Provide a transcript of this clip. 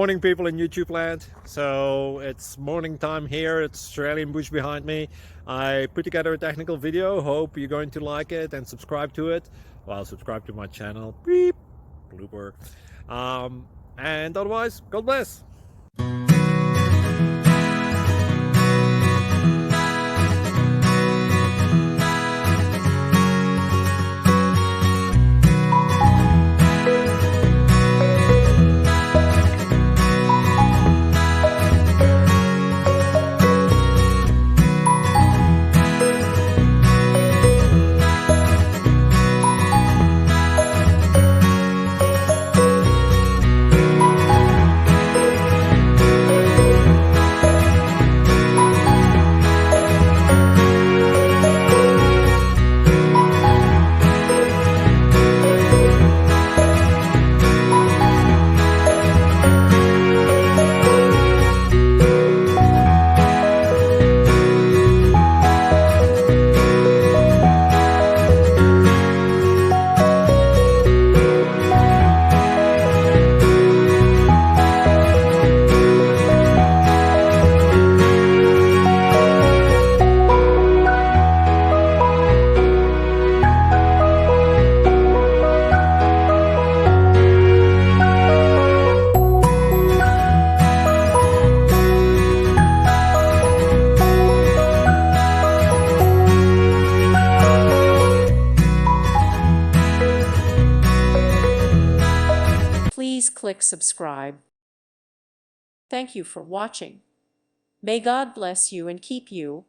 Morning, people in YouTube land. So it's morning time here. It's Australian bush behind me. I put together a technical video. Hope you're going to like it and subscribe to it. Well, subscribe to my channel. Beep. Blooper. And otherwise, God bless. Please click subscribe. Thank you for watching. May God bless you and keep you.